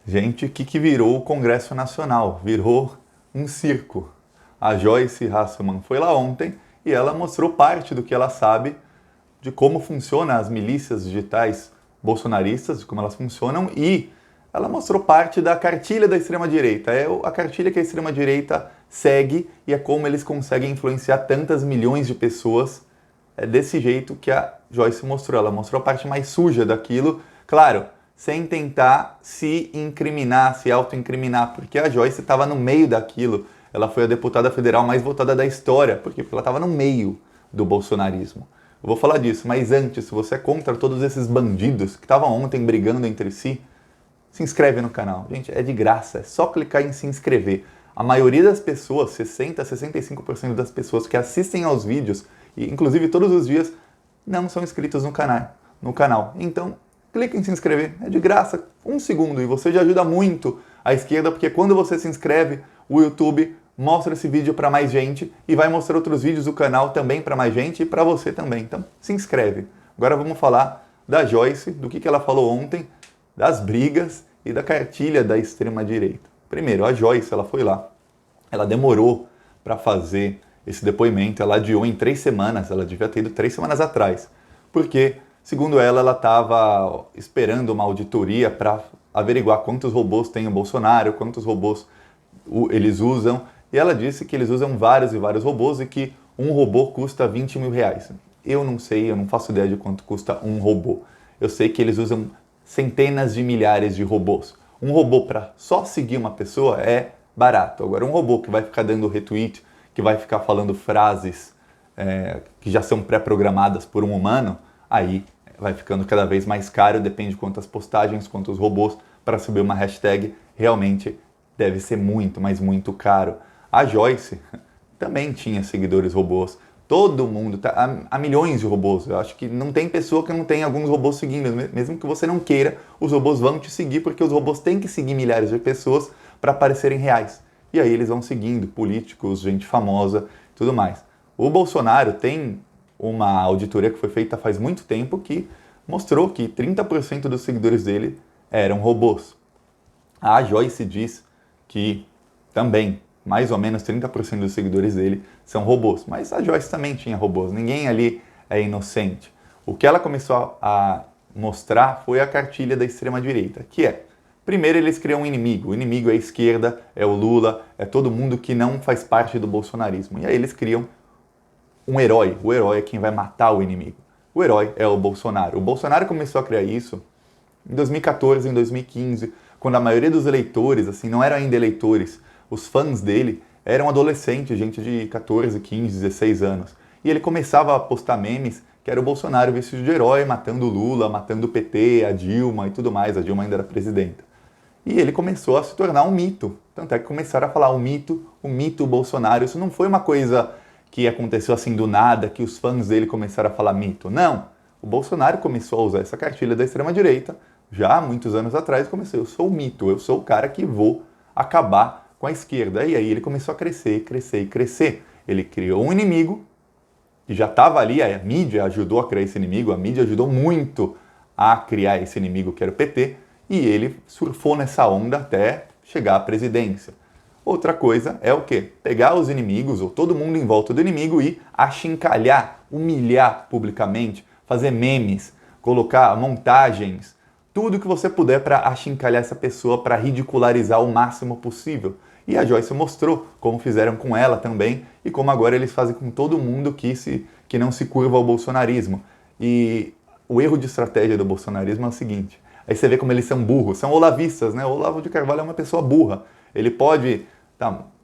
Gente, o que virou o Congresso Nacional? Virou um circo. A Joyce Hasselmann foi lá ontem e ela mostrou parte do que ela sabe de como funcionam as milícias digitais bolsonaristas, de como elas funcionam, e ela mostrou parte da cartilha da extrema-direita. É a cartilha que a extrema-direita segue e é como eles conseguem influenciar tantas milhões de pessoas. É desse jeito que a Joyce mostrou. Ela mostrou a parte mais suja daquilo, claro, sem tentar se incriminar, se auto-incriminar, porque a Joyce estava no meio daquilo. Ela foi a deputada federal mais votada da história, porque ela estava no meio do bolsonarismo. Eu vou falar disso, mas antes, se você é contra todos esses bandidos que estavam ontem brigando entre si, se inscreve no canal. Gente, é de graça, é só clicar em se inscrever. A maioria das pessoas, 60 a 65% das pessoas que assistem aos vídeos, e inclusive todos os dias, não são inscritos no canal. Então, clique em se inscrever, é de graça, 1 segundo, e você já ajuda muito a esquerda, porque quando você se inscreve, o YouTube mostra esse vídeo para mais gente e vai mostrar outros vídeos do canal também para mais gente e para você também. Então, se inscreve. Agora vamos falar da Joyce, do que ela falou ontem, das brigas e da cartilha da extrema-direita. Primeiro, a Joyce, ela foi lá, ela demorou para fazer esse depoimento, ela adiou em 3 semanas, ela devia ter ido 3 semanas atrás, porque, segundo ela estava esperando uma auditoria para averiguar quantos robôs tem o Bolsonaro, quantos robôs eles usam, e ela disse que eles usam vários e vários robôs e que um robô custa 20 mil reais. Eu não sei, eu não faço ideia de quanto custa um robô. Eu sei que eles usam centenas de milhares de robôs. Um robô para só seguir uma pessoa é barato. Agora, um robô que vai ficar dando retweet, que vai ficar falando frases que já são pré-programadas por um humano, aí vai ficando cada vez mais caro, depende de quantas postagens, quantos robôs, para subir uma hashtag, realmente deve ser muito, mas muito caro. A Joyce também tinha seguidores robôs. Todo mundo, há milhões de robôs. Eu acho que não tem pessoa que não tenha alguns robôs seguindo. Mesmo que você não queira, os robôs vão te seguir, porque os robôs têm que seguir milhares de pessoas para parecerem reais. E aí eles vão seguindo políticos, gente famosa e tudo mais. O Bolsonaro tem uma auditoria que foi feita faz muito tempo que mostrou que 30% dos seguidores dele eram robôs. A Joyce diz que também mais ou menos 30% dos seguidores dele são robôs. Mas a Joyce também tinha robôs, ninguém ali é inocente. O que ela começou a mostrar foi a cartilha da extrema-direita, que é, primeiro eles criam um inimigo. O inimigo é a esquerda, é o Lula, é todo mundo que não faz parte do bolsonarismo. E aí eles criam um herói. O herói é quem vai matar o inimigo. O herói é o Bolsonaro. O Bolsonaro começou a criar isso em 2014, em 2015, quando a maioria dos eleitores, assim, não eram ainda eleitores, os fãs dele eram adolescentes, gente de 14, 15, 16 anos. E ele começava a postar memes que era o Bolsonaro vestido de herói, matando o Lula, matando o PT, a Dilma e tudo mais. A Dilma ainda era presidenta. E ele começou a se tornar um mito. Tanto é que começaram a falar o mito Bolsonaro. Isso não foi uma coisa que aconteceu assim do nada, que os fãs dele começaram a falar mito. Não. O Bolsonaro começou a usar essa cartilha da extrema-direita já há muitos anos atrás. Começou, eu sou o mito, eu sou o cara que vou acabar com a esquerda. E aí ele começou a crescer, crescer e crescer. Ele criou um inimigo que já estava ali, a mídia ajudou a criar esse inimigo, a mídia ajudou muito a criar esse inimigo que era o PT, e ele surfou nessa onda até chegar à presidência. Outra coisa é o quê? Pegar os inimigos, ou todo mundo em volta do inimigo, e achincalhar, humilhar publicamente, fazer memes, colocar montagens, tudo que você puder para achincalhar essa pessoa, para ridicularizar o máximo possível. E a Joyce mostrou como fizeram com ela também e como agora eles fazem com todo mundo que não se curva ao bolsonarismo. E o erro de estratégia do bolsonarismo é o seguinte, aí você vê como eles são burros, são olavistas, né? O Olavo de Carvalho é uma pessoa burra. Ele pode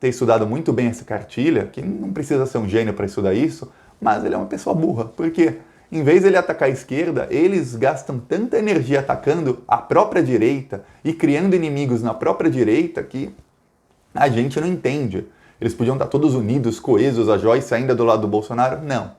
ter estudado muito bem essa cartilha, que não precisa ser um gênio para estudar isso, mas ele é uma pessoa burra, porque em vez de ele atacar a esquerda, eles gastam tanta energia atacando a própria direita e criando inimigos na própria direita que a gente não entende. Eles podiam estar todos unidos, coesos, a Joyce ainda do lado do Bolsonaro? Não.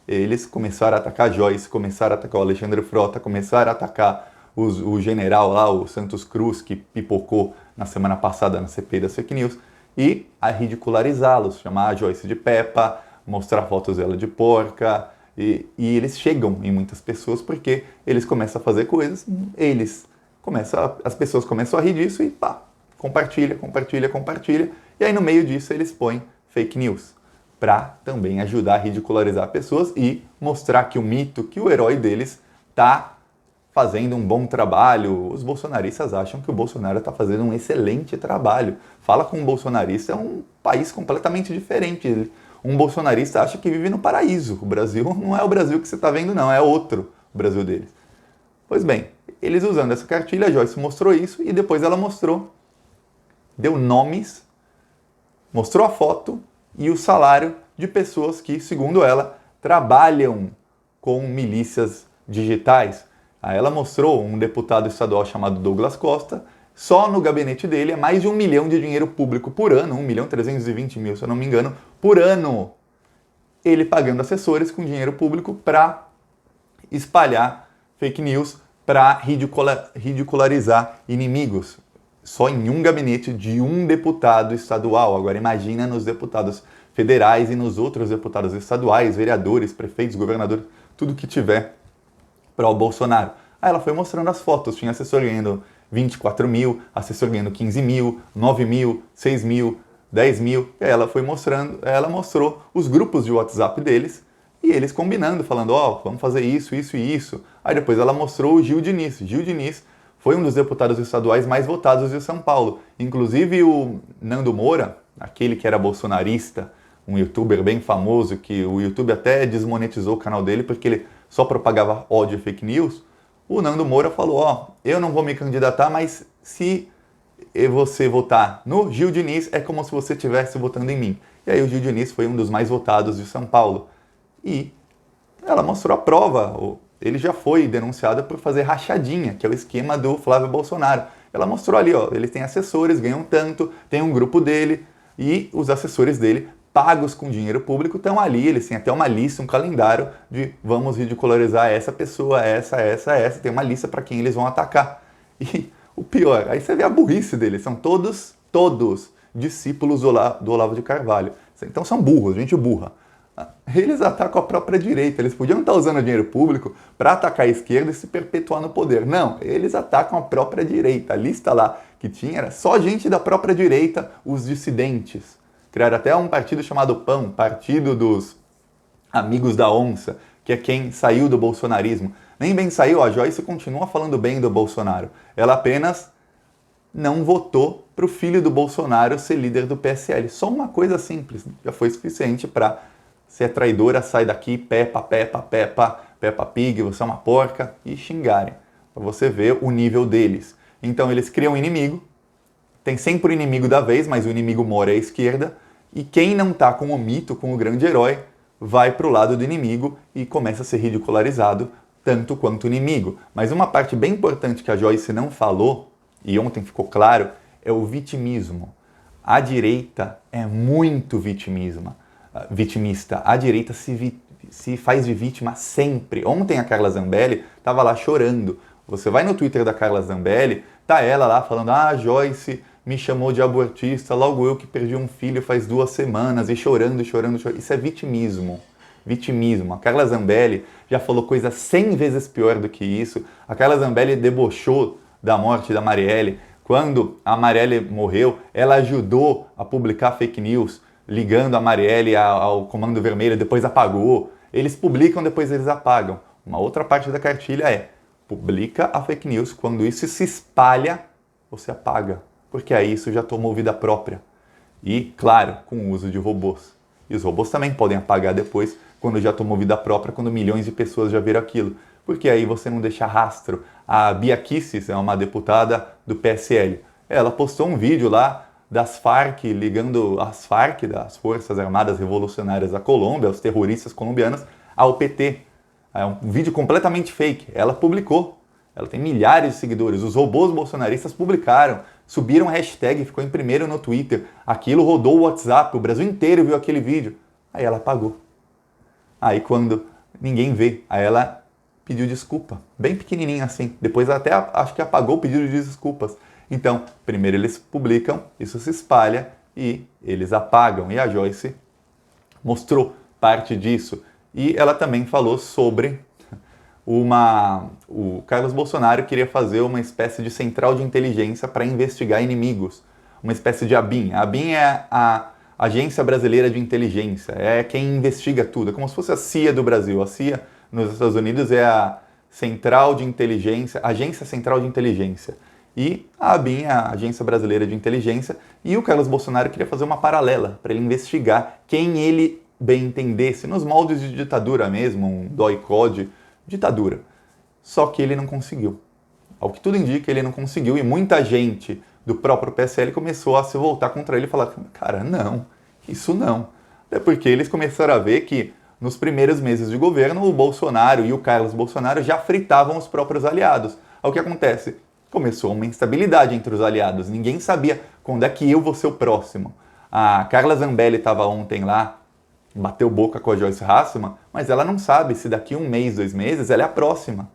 Eles começaram a atacar a Joyce, começaram a atacar o Alexandre Frota, começaram a atacar o general lá, o Santos Cruz, que pipocou na semana passada na CPI das fake news, e a ridicularizá-los, chamar a Joyce de Peppa, mostrar fotos dela de porca, e eles chegam em muitas pessoas porque eles começam a fazer coisas, eles as pessoas começam a rir disso e pá, compartilha, compartilha, compartilha. E aí no meio disso eles põem fake news, para também ajudar a ridicularizar pessoas e mostrar que o mito, que o herói deles está fazendo um bom trabalho. Os bolsonaristas acham que o Bolsonaro está fazendo um excelente trabalho. Fala com um bolsonarista, é um país completamente diferente. Um bolsonarista acha que vive no paraíso. O Brasil não é o Brasil que você está vendo, não, é outro o Brasil deles. Pois bem, eles usando essa cartilha, a Joyce mostrou isso e depois ela deu nomes, mostrou a foto e o salário de pessoas que, segundo ela, trabalham com milícias digitais. Aí ela mostrou um deputado estadual chamado Douglas Costa, só no gabinete dele é mais de 1 milhão de dinheiro público por ano, 1.320.000, se eu não me engano, por ano. Ele pagando assessores com dinheiro público para espalhar fake news, para ridicularizar inimigos. Só em um gabinete de um deputado estadual. Agora imagina nos deputados federais e nos outros deputados estaduais, vereadores, prefeitos, governadores, tudo que tiver para o Bolsonaro. Aí ela foi mostrando as fotos, tinha assessor ganhando 24 mil, assessor ganhando 15 mil, 9 mil, 6 mil, 10 mil. E aí ela mostrou os grupos de WhatsApp deles e eles combinando, falando, ó, vamos fazer isso, isso e isso. Aí depois ela mostrou o Gil Diniz. Gil Diniz foi um dos deputados estaduais mais votados de São Paulo. Inclusive o Nando Moura, aquele que era bolsonarista, um youtuber bem famoso, que o YouTube até desmonetizou o canal dele porque ele só propagava ódio e fake news, o Nando Moura falou, ó, eu não vou me candidatar, mas se você votar no Gil Diniz, é como se você estivesse votando em mim. E aí o Gil Diniz foi um dos mais votados de São Paulo. E ela mostrou a prova. Ele já foi denunciado por fazer rachadinha, que é o esquema do Flávio Bolsonaro. Ela mostrou ali, ó, ele tem assessores, ganham tanto, tem um grupo dele, e os assessores dele, pagos com dinheiro público, estão ali, eles têm até uma lista, um calendário de vamos ridicularizar essa pessoa, essa, tem uma lista para quem eles vão atacar. E o pior, aí você vê a burrice deles, são todos discípulos do Olavo de Carvalho. Então são burros, gente burra. Eles atacam a própria direita, eles podiam estar usando o dinheiro público para atacar a esquerda e se perpetuar no poder. Não, eles atacam a própria direita. A lista lá que tinha era só gente da própria direita, os dissidentes. Criaram até um partido chamado PAN, Partido dos Amigos da Onça, que é quem saiu do bolsonarismo. Nem bem saiu, a Joyce continua falando bem do Bolsonaro. Ela apenas não votou para o filho do Bolsonaro ser líder do PSL. Só uma coisa simples, já foi suficiente para ser traidora, sai daqui, Peppa Pig, você é uma porca, e xingarem. Para você ver o nível deles. Então eles criam um inimigo, tem sempre o inimigo da vez, mas o inimigo mora à esquerda, e quem não está com o mito, com o grande herói, vai para o lado do inimigo e começa a ser ridicularizado tanto quanto o inimigo. Mas uma parte bem importante que a Joyce não falou, e ontem ficou claro, é o vitimismo. A direita é muito vitimista. A direita se faz de vítima sempre. Ontem a Carla Zambelli estava lá chorando. Você vai no Twitter da Carla Zambelli, tá ela lá falando, a Joyce me chamou de abortista, logo eu que perdi um filho faz 2 semanas, e chorando. Isso é vitimismo. Vitimismo. A Carla Zambelli já falou coisa 100 vezes pior do que isso. A Carla Zambelli debochou da morte da Marielle. Quando a Marielle morreu, ela ajudou a publicar fake news, ligando a Marielle ao Comando Vermelho, depois apagou. Eles publicam, depois eles apagam. Uma outra parte da cartilha é, publica a fake news, quando isso se espalha, você apaga. Porque aí isso já tomou vida própria. E, claro, com o uso de robôs. E os robôs também podem apagar depois, quando já tomou vida própria, quando milhões de pessoas já viram aquilo. Porque aí você não deixa rastro. A Bia Kicis é uma deputada do PSL. Ela postou um vídeo lá das Farc, ligando as Farc, das Forças Armadas Revolucionárias da Colômbia, os terroristas colombianos, ao PT. É um vídeo completamente fake. Ela publicou. Ela tem milhares de seguidores. Os robôs bolsonaristas publicaram, subiram hashtag, ficou em primeiro no Twitter. Aquilo rodou o WhatsApp, o Brasil inteiro viu aquele vídeo. Aí ela apagou. Aí quando ninguém vê, aí ela pediu desculpa, bem pequenininha assim. Depois até acho que apagou o pedido de desculpas. Então, primeiro eles publicam, isso se espalha e eles apagam. E a Joyce mostrou parte disso. E ela também falou sobre o Carlos Bolsonaro queria fazer uma espécie de central de inteligência para investigar inimigos, uma espécie de ABIN. A ABIN é a Agência Brasileira de Inteligência, é quem investiga tudo, é como se fosse a CIA do Brasil. A CIA nos Estados Unidos é a Central de Inteligência, Agência Central de Inteligência. E a ABIN é a Agência Brasileira de Inteligência, e o Carlos Bolsonaro queria fazer uma paralela para ele investigar quem ele bem entendesse, nos moldes de ditadura mesmo, um DOI-CODE, ditadura. Só que ele não conseguiu. Ao que tudo indica, ele não conseguiu, e muita gente do próprio PSL começou a se voltar contra ele e falar, cara, não, isso não. Até porque eles começaram a ver que nos primeiros meses de governo, o Bolsonaro e o Carlos Bolsonaro já fritavam os próprios aliados. O que acontece? Começou uma instabilidade entre os aliados. Ninguém sabia quando é que eu vou ser o próximo. A Carla Zambelli estava ontem lá, bateu boca com a Joyce Hasselmann, mas ela não sabe se daqui 1 mês, 2 meses, ela é a próxima.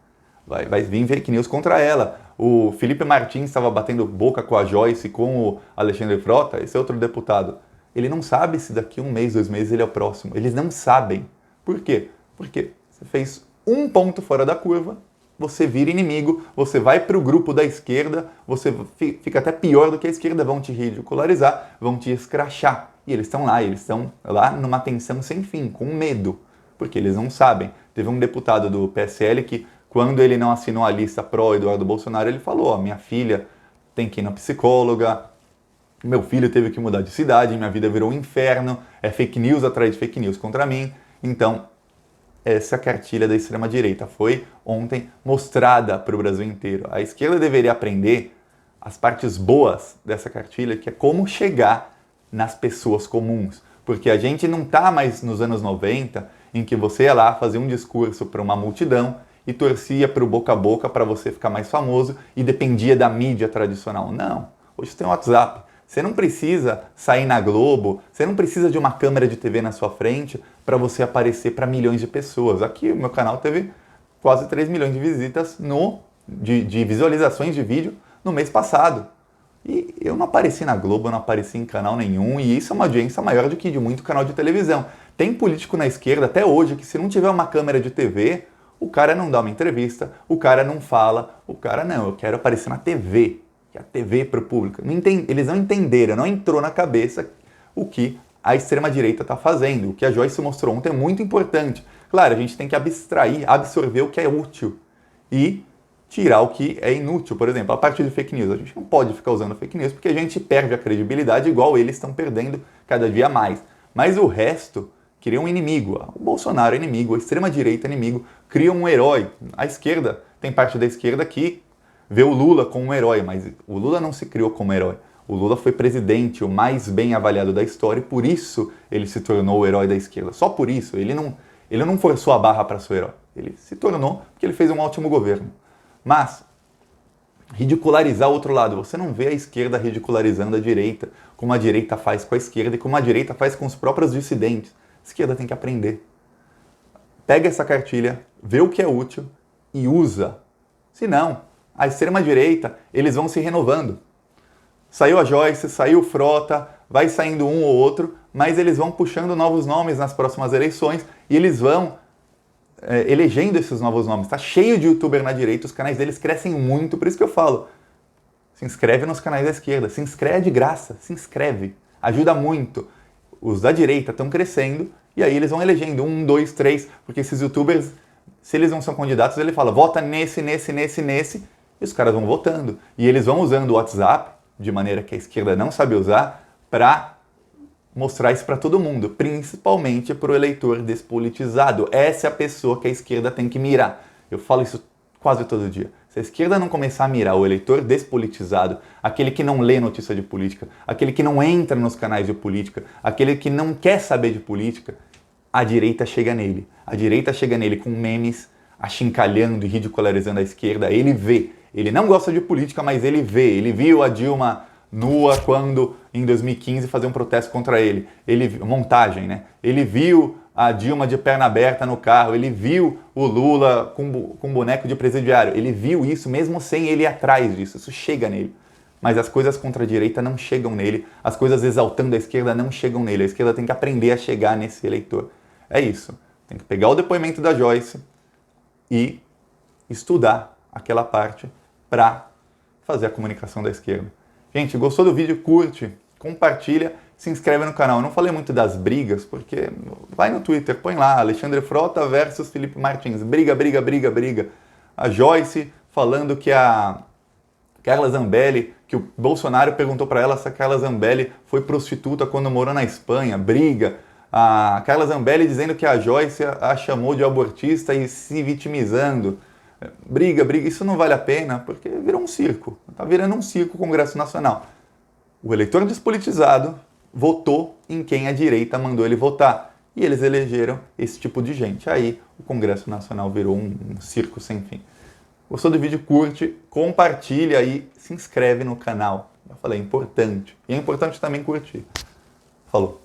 Vai vir fake news contra ela. O Felipe Martins estava batendo boca com a Joyce e com o Alexandre Frota, esse é outro deputado. Ele não sabe se daqui 1 mês, 2 meses ele é o próximo. Eles não sabem. Por quê? Porque você fez um ponto fora da curva, você vira inimigo, você vai para o grupo da esquerda, você fica até pior do que a esquerda, vão te ridicularizar, vão te escrachar. E eles estão lá numa tensão sem fim, com medo, porque eles não sabem. Teve um deputado do PSL que, quando ele não assinou a lista pró-Eduardo Bolsonaro, ele falou, minha filha tem que ir na psicóloga, meu filho teve que mudar de cidade, minha vida virou um inferno, é fake news atrás de fake news contra mim. Então, essa cartilha da extrema-direita foi ontem mostrada para o Brasil inteiro. A esquerda deveria aprender as partes boas dessa cartilha, que é como chegar nas pessoas comuns. Porque a gente não está mais nos anos 90, em que você ia lá fazer um discurso para uma multidão e torcia para o boca a boca para você ficar mais famoso e dependia da mídia tradicional. Não, hoje tem o WhatsApp. Você não precisa sair na Globo, você não precisa de uma câmera de TV na sua frente para você aparecer para milhões de pessoas. Aqui o meu canal teve quase 3 milhões de visitas, de visualizações de vídeo no mês passado. E eu não apareci na Globo, eu não apareci em canal nenhum, e isso é uma audiência maior do que de muito canal de televisão. Tem político na esquerda até hoje que, se não tiver uma câmera de TV, o cara não dá uma entrevista, o cara não fala, o cara não, eu quero aparecer na TV, que é a TV para o público. Eles não entenderam, não entrou na cabeça o que a extrema-direita está fazendo. O que a Joyce mostrou ontem é muito importante. Claro, a gente tem que absorver o que é útil e tirar o que é inútil. Por exemplo, a parte de fake news. A gente não pode ficar usando fake news porque a gente perde a credibilidade igual eles estão perdendo cada dia mais. Mas o resto cria um inimigo. O Bolsonaro é inimigo, a extrema-direita é inimigo, cria um herói. A esquerda, tem parte da esquerda que vê o Lula como um herói, mas o Lula não se criou como herói. O Lula foi presidente, o mais bem avaliado da história, e por isso ele se tornou o herói da esquerda. Só por isso, ele não forçou a barra para ser herói. Ele se tornou porque ele fez um ótimo governo. Mas ridicularizar o outro lado, você não vê a esquerda ridicularizando a direita, como a direita faz com a esquerda e como a direita faz com os próprios dissidentes. A esquerda tem que aprender. Pega essa cartilha, vê o que é útil e usa. Se não, a extrema-direita, eles vão se renovando. Saiu a Joyce, saiu o Frota, vai saindo um ou outro, mas eles vão puxando novos nomes nas próximas eleições e eles vão elegendo esses novos nomes. Está cheio de youtuber na direita, os canais deles crescem muito, por isso que eu falo, se inscreve nos canais da esquerda, se inscreve de graça, se inscreve, ajuda muito. Os da direita estão crescendo e aí eles vão elegendo 1, 2, 3, porque esses youtubers, se eles não são candidatos, ele fala, vota nesse, e os caras vão votando. E eles vão usando o WhatsApp, de maneira que a esquerda não sabe usar, para mostrar isso para todo mundo, principalmente para o eleitor despolitizado. Essa é a pessoa que a esquerda tem que mirar. Eu falo isso quase todo dia. Se a esquerda não começar a mirar o eleitor despolitizado, aquele que não lê notícia de política, aquele que não entra nos canais de política, aquele que não quer saber de política, a direita chega nele. A direita chega nele com memes, achincalhando e ridicularizando a esquerda. Ele vê. Ele não gosta de política, mas ele vê. Ele viu a Dilma nua quando, em 2015, fazer um protesto contra ele. Montagem, né? Ele viu a Dilma de perna aberta no carro. Ele viu o Lula com boneco de presidiário. Ele viu isso mesmo sem ele ir atrás disso. Isso chega nele. Mas as coisas contra a direita não chegam nele. As coisas exaltando a esquerda não chegam nele. A esquerda tem que aprender a chegar nesse eleitor. É isso. Tem que pegar o depoimento da Joyce e estudar aquela parte para fazer a comunicação da esquerda. Gente, gostou do vídeo? Curte, compartilha, se inscreve no canal. Eu não falei muito das brigas, porque vai no Twitter, põe lá, Alexandre Frota versus Felipe Martins. Briga, briga, briga, briga. A Joyce falando que a Carla Zambelli, que o Bolsonaro perguntou para ela se a Carla Zambelli foi prostituta quando morou na Espanha. Briga. A Carla Zambelli dizendo que a Joyce a chamou de abortista e se vitimizando. Briga, briga. Isso não vale a pena, porque virou um circo. Está virando um circo o Congresso Nacional. O eleitor despolitizado votou em quem a direita mandou ele votar. E eles elegeram esse tipo de gente. Aí o Congresso Nacional virou um circo sem fim. Gostou do vídeo? Curte, compartilha e se inscreve no canal. Eu falei, é importante. E é importante também curtir. Falou.